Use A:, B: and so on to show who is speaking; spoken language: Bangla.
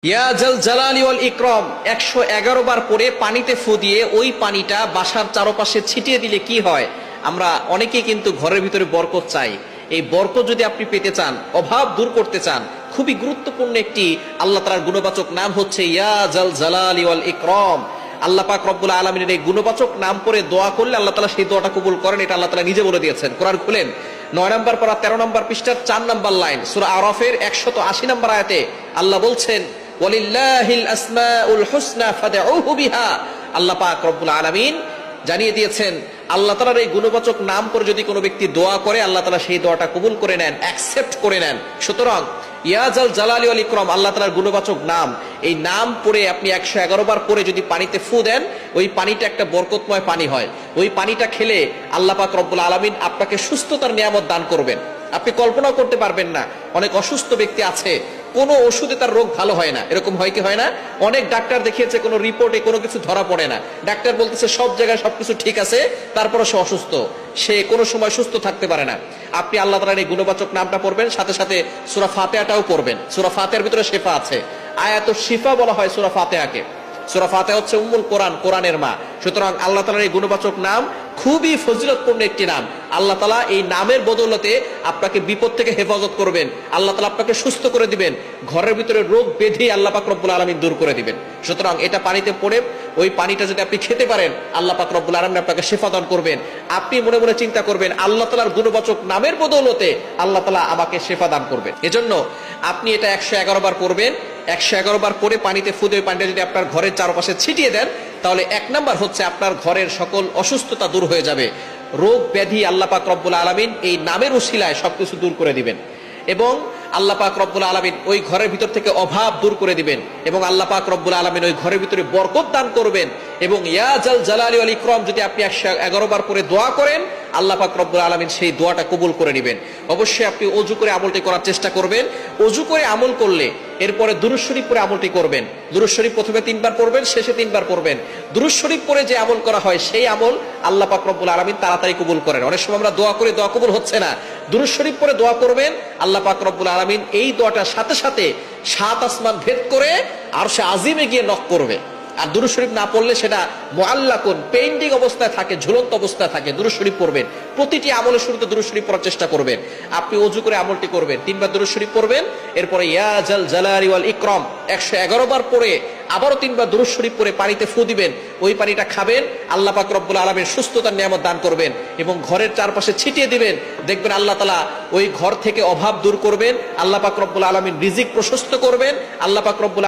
A: ইয়া জাল জালালি ওয়াল ইকরাম 111 বার পরে পানিতে ফু দিয়ে ওই পানিটা বাসার চারপাশে ছিটিয়ে দিলে কি হয়? আমরা অনেকেই কিন্তু ঘরের ভিতরে বরকত চাই। এই বরকত যদি আপনি পেতে চান, অভাব দূর করতে চান, খুবই গুরুত্বপূর্ণ একটি আল্লাহ তাআলার গুণবাচক নাম হচ্ছে ইয়া জাল জালালি ওয়াল ইকরাম। আল্লাহ পাক রব্বুল আলামিনের এই গুণবাচক নাম পড়ে দোয়া করলে আল্লাহ তাআলা সেই দোয়াটা কবুল করেন। এটা আল্লাহ তাআলা নিজে বলে দিয়েছেন। কোরআন খুলেন 9 নম্বর পারা 13 নম্বর পৃষ্ঠার 4 নম্বর লাইন, সূরা আরাফের 180 নম্বর আয়াতে আল্লাহ বলছেন ওয়ালিল্লাহিল আসমাউল হুসনা ফাদউহু বিহা। আল্লাহ পাক রব্বুল আলামিন জানিয়ে দিয়েছেন আল্লাহ তাআলার এই গুণবাচক নাম করে যদি কোনো ব্যক্তি দোয়া করে আল্লাহ তাআলা সেই দোয়াটা কবুল করে নেন, অ্যাকসেপ্ট করে নেন। সুতরাং ইয়া জাল জালালি ওয়াল ইকরাম আল্লাহ তাআলার গুণবাচক নাম, এই নাম পড়ে আপনি 111 বার পরে যদি পানিতে ফু দেন, ওই পানিটা একটা বরকতময় পানি হয়। ওই পানিটা খেলে আল্লাহ পাক রব্বুল আলামিন আপনাকে সুস্থতার নিয়ামত দান করবেন। আপনি কল্পনাও করতে পারবেন না, অনেক অসুস্থ ব্যক্তি আছে, কোনো ওষুধে তার রোগ ভালো হয় না। এরকম হয় কি হয় না? অনেক ডাক্তার দেখিয়েছে, কোনো রিপোর্টে কোনো কিছু ধরা পড়ে না। ডাক্তার বলতেছে সব জায়গায় সবকিছু ঠিক আছে, তারপরে সে অসুস্থ, সে কোনো সময় সুস্থ থাকতে পারে না। আপনি আল্লাহ তাআলার এই গুণবাচক নামটা পড়বেন, সাথে সাথে সূরা ফাতিহাটাও পড়বেন। সূরা ফাতিহার ভিতরে শিফা আছে, আয়াতুশ শিফা বলা হয় সূরা ফাতিহাকে। সূরা ফাতিহা হচ্ছে উম্মুল কোরআন, কোরআনের মা। সুতরাং আল্লাহ তাআলার এই গুণবাচক নাম খুবই ফজিলতপূর্ণ একটি নাম। আল্লাহ তাআলা এই নামের বদৌলতে আপনাকে বিপদ থেকে হেফাজত করবেন, আল্লাহ তাআলা আপনাকে সুস্থ করে দিবেন, ঘরের ভিতরে রোগ ব্যাধি আল্লাহ পাক রব্বুল আলামিন দূর করে দিবেন। সুতরাং এটা পানিতে পড়ে ওই পানিটা যদি আপনি খেতে পারেন, আল্লাহ পাক রব্বুল আলামিন আপনাকে শিফা দান করবেন। আপনি মনে মনে চিন্তা করবেন আল্লাহ তাআলার গুণবাচক নামের বদৌলতে আল্লাহ তাআলা আমাকে শিফা দান করবেন। এজন্য আপনি এটা 111 বার পড়বেন। 111 বার পরে পানিতে ফু দিয়ে পানিটা যদি আপনার ঘরের চারপাশে ছিটিয়ে দেন, তাহলে 1 নাম্বার হচ্ছে আপনার ঘরের সকল অসুস্থতা দূর হয়ে যাবে। রোগ ব্যাধি আল্লাহ পাক রব্বুল আলামিন এই নামের উসিলায় সবকিছু দূর করে দিবেন, এবং আল্লাহ পাক রব্বুল আলামিন ওই ঘরের ভিতর থেকে অভাব দূর করে দিবেন, এবং আল্লাহ পাক রব্বুল আলামিন ওই ঘরের ভিতরে বরকত দান করবেন। এবং ইয়া জাল জালালি ওয়াল ইকরাম যদি আপনি 111 বার পরে দোয়া করেন, আল্লাহ পাক রব্বুল আলামিন সেই দোয়াটা কবুল করে নেবেন। অবশ্যই আপনি ওযু করে আমলটি করার চেষ্টা করবেন। ওযু করে আমল করলে এরপরে দুরূদ শরীফ পড়ে আমলটি করবেন। দুরূদ শরীফ প্রথমে 3 বার পড়বেন, শেষে 3 বার পড়বেন। দুরূদ শরীফ পড়ে যে আমল করা হয় সেই আমল আল্লাহ পাক রব্বুল আলামিন তাড়াতাড়ি কবুল করেন। অনেক সময় আমরা দোয়া করে দোয়া কবুল হচ্ছে না, দুরূদ শরীফ পড়ে দোয়া করবেন, আল্লাহ পাক রব্বুল আলামিন এই দোয়াটার সাথে সাথে 7 আসমান ভেদ করে আরশে আজিমে গিয়ে নক করবে। আর দুরূদ শরীফ না পড়লে সেটা মুআল্লাকুন, পেন্ডিং অবস্থায় থাকে, ঝুলন্ত অবস্থায় থাকে। দুরূদ শরীফ পড়বেন, প্রতিটি আমলের শুরুতে দুরূদ শরীফ পড়ার চেষ্টা করবেন। আপনি ওযু করে আমলটি করবেন, 3 বার দুরূদ শরীফ পড়বেন, এরপরে ইয়া জাল জালালি ওয়াল ইকরাম 111 বার পড়ে আবারও 3 বার দুরূদ শরীফ পড়ে পানিতে ফু দিবেন। ওই পানিটা খাবেন, আল্লাহ পাক রব্বুল আলামিন সুস্থতার নিয়ামত দান করবেন, এবং ঘরের চারপাশে ছিটিয়ে দিবেন। দেখবেন আল্লাহ তাআলা ওই ঘর থেকে অভাব দূর করবেন, আল্লাহ পাক রব্বুল আলামিন রিজিক প্রশস্ত করবেন, আল্লাহ পাক রব্বুল